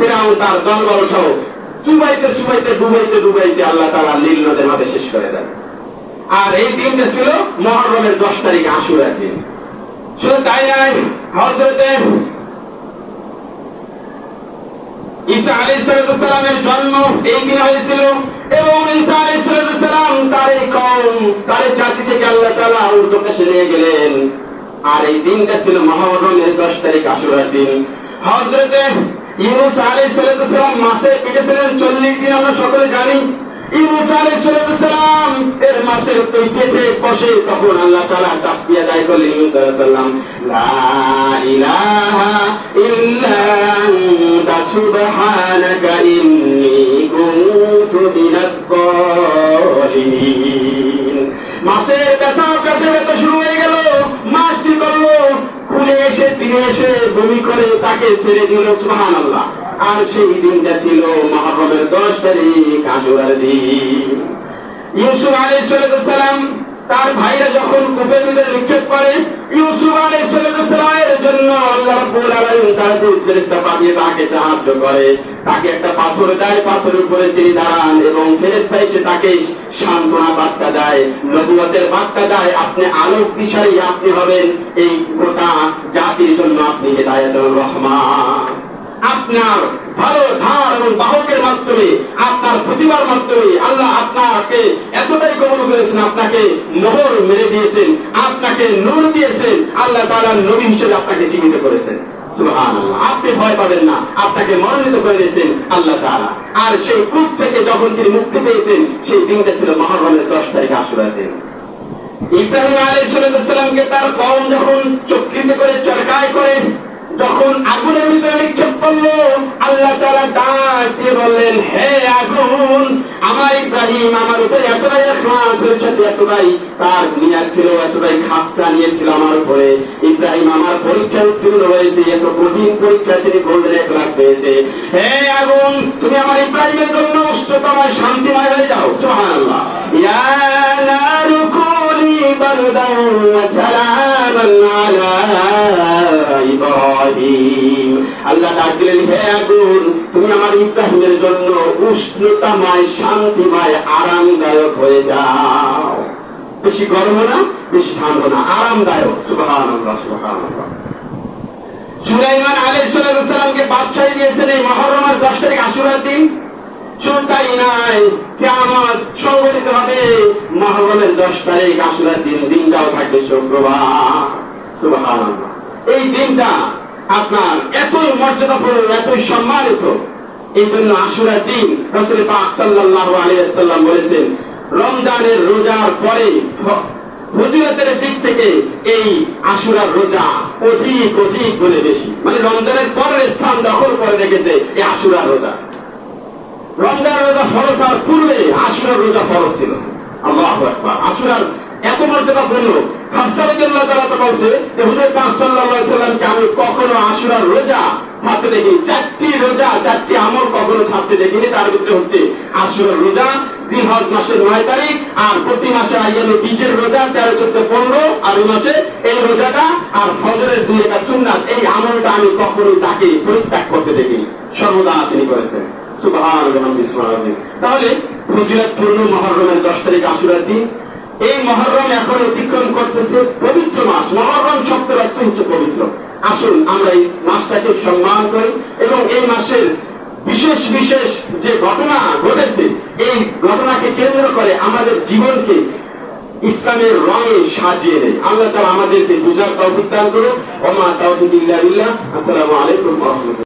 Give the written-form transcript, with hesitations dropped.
ফিরআউন তার দলবল সহ চুবাইতে চুবাইতে ডুবাইতে ডুবাইতে আল্লাহ তাআলা নীল নদের মধ্যে শেষ করে দেন। আর এই দিনটা ছিল মুহররমের 10 তারিখ, আশুরার দিন। শুধু তাই নয়, হযরতে ঈসা আলাইহিস সালামের জন্ম এই দিন হয়েছিল এবং ঈসা আলাইহিস সালাম তার এই কওম, তার জাতি থেকে আল্লাহ তাআলা উর্দুকাশে নিয়ে গেলেন। আর এই দিনটা ছিল মুহররমের 10 তারিখ, আশুরার দিন। হযরতে ইউনূস আলাইহিস সালাম মাছে পেটেছিলেন 40 দিন, আমরা সকলে জানি। ইউনূস আলাইহিস সালাম এর মাছের পেটে বসে তখন আল্লাহ তাআলা তাসবিহ আদায় করলেন ইউনূস আলাইহিস সালাম, লা ইলাহা ইল্লা আনতা সুবহানাকা ইন্নী কুনতু মিনাজ জালিমিন। মাছের ব্যথা ব্যথা শুরু হয়ে গেল। মাছ কি করলো? খুলে এসে ফিরে এসে বমি করে তাকে ছেড়ে দিল। সুবহানাল্লাহ। আর সেই দিনটা ছিল মুহররমের 10 তারিখ, আশুরার দিন। ইউসুফ আলাইহিস সালাম তার ভাইরা যখন কূপের মধ্যে নিক্ষেপ করে, ইউসুফ আলাইহিস সালামের জন্য আল্লাহ রাব্বুল আলামিন তার ফেরেশতা পাঠিয়ে তাকে সাহায্য করে। তাকে একটা পাথর দেয়, পাথরের উপরে তিনি দাঁড়ান এবং ফেরেশতা এসে তাকে সান্ত্বনা বার্তা দেয়, নবুয়তের বার্তা দেয়। আপনি আলোক দিশারি, আপনি হবেন এই গোটা জাতির জন্য আপনি হেদায়েতুর রহমান। আপনার ভালো ধার এবং বাহকের মাধ্যমে, আপনার প্রতিভার মাধ্যমে আল্লাহ আপনাকে এতটাই কবুল করেছেন, আপনাকে মোহর মেরে দিয়েছেন, আপনাকে নূর দিয়েছেন, আল্লাহ তাআলা নবী হিসেবে আপনাকে জীবিত করেছেন। সুবহানাল্লাহ। আপনি ভয় পাবেন না, আপনাকে মনোনীত করে দিয়েছেন আল্লাহ তাআলা। আর সেই কূপ থেকে যখন তিনি মুক্তি পেয়েছেন, সেই দিনটা ছিল মুহররমের 10 তারিখ, আশুরার দিন। ইব্রাহিম আলাইহিস সালামকে তার কওম যখন চক্রিত করে চরকায় করে যখন আগুনের ভিতরে নিক্ষেপ করলো, আল্লাহ তাআলা ডাক দিয়ে বললেন, হে আগুন, আমার ইব্রাহিম আমার উপরে এতটাই ইখলাস হয়েছে, এতটাই তার নিয়াত ছিল, এতটাই খাপসা নিয়েছিল আমার উপরে। ইব্রাহিম আমার পরীক্ষায় উত্তীর্ণ হয়েছে, এত কঠিন পরীক্ষা তিনি গোল্ডেন ইখলাস পেয়েছে। হে আগুন, তুমি আমার ইব্রাহিমের জন্য উষ্ণতম শান্তিময় হয়ে যাও। সুবহানাল্লাহ। ইয়া নারু কুনি বারদান ওয়া সালামান আলা ইব্রাহিম। আল্লাহ ডাক দিলেন, হে আগুন, তুমি আমার ইব্রাহিমের জন্য উষ্ণতাময় শান্তিময় আরামদায়ক হয়ে যাও। বেশি গরম না, বেশি ঠান্ডা না, আরামদায়ক। সুবহানাল্লাহ, সুবহানাল্লাহ। সুলাইমান আলাইহিস সালামকে বাদশাহী দিয়েছেন এই মুহররমের 10 তারিখ, আশুরার দিন। শুধু তাই নয়, কিয়ামত সংঘটিত হবে মুহররমের 10 তারিখ, আশুরার দিন। দিনটাও থাকবে শুক্রবার। সুবহানাল্লাহ। এই দিনটা আপনার এতই মর্যাদাপূর্ণ, এতই সম্মানিত, এই জন্য আশুরার দিন রাসূল পাক সাল্লাল্লাহু আলাইহি ওয়াসাল্লাম বলেছেন, রমজানের রোজার পরে ফজিলতের দিক থেকে এই আশুরার রোজা অধিক অধিক গুণে বেশি। মানে রমজানের পরের স্থান দখল করে রেখেছে এই আশুরার রোজা। রমজানের রোজা ফরজ হওয়ার পূর্বে আশুরার রোজা ফরজ ছিল। আল্লাহু আকবার। আশুরার এত মর্যাদাপূর্ণ। হাফসা রাদিয়াল্লাহু তাআলা বলছে যে হুজুর পাক সাল্লাল্লাহু আলাইহি ওয়াসাল্লামকে আমি কখনো আশুরার রোজা ছাড়তে দেখিনি। 4টি রোজা, 4টি আমল কখনো ছাড়তে দেখিনি। তার ভিতরে হচ্ছে আশুরার রোজা, জিলহজ মাসের 9 তারিখ, আর প্রতি মাসে আইয়ামে বীজের রোজা 13, 14, 15 আর এই মাসে এই রোজাটা, আর ফজরের 2 রাকাত সুন্নাত। এই আমলটা আমি কখনোই তাকে পরিত্যাগ করতে দেখিনি, সর্বদা তিনি করেছেন। সুবহানাল্লাহ। তাহলে ফজিলতপূর্ণ মুহররমের 10 তারিখ, আশুরার দিন। এই মুহররম এখন অতিক্রম করতেছে পবিত্র মাস। মুহররম শব্দের অর্থ হচ্ছে পবিত্র। আসুন আমরা এই মাসটাকে সম্মান করি এবং এই মাসের বিশেষ বিশেষ যে ঘটনা ঘটেছে, এই ঘটনাকে কেন্দ্র করে আমাদের জীবনকে ইসলামের রঙে সাজিয়ে দেয়। আল্লাহ তাআলা আমাদেরকে বুঝার তৌফিক দান করুন। ওয়া মা তাওফীক ইল্লা বিল্লাহ। আসসালামু আলাইকুম ওয়া রাহমাতুল্লাহ।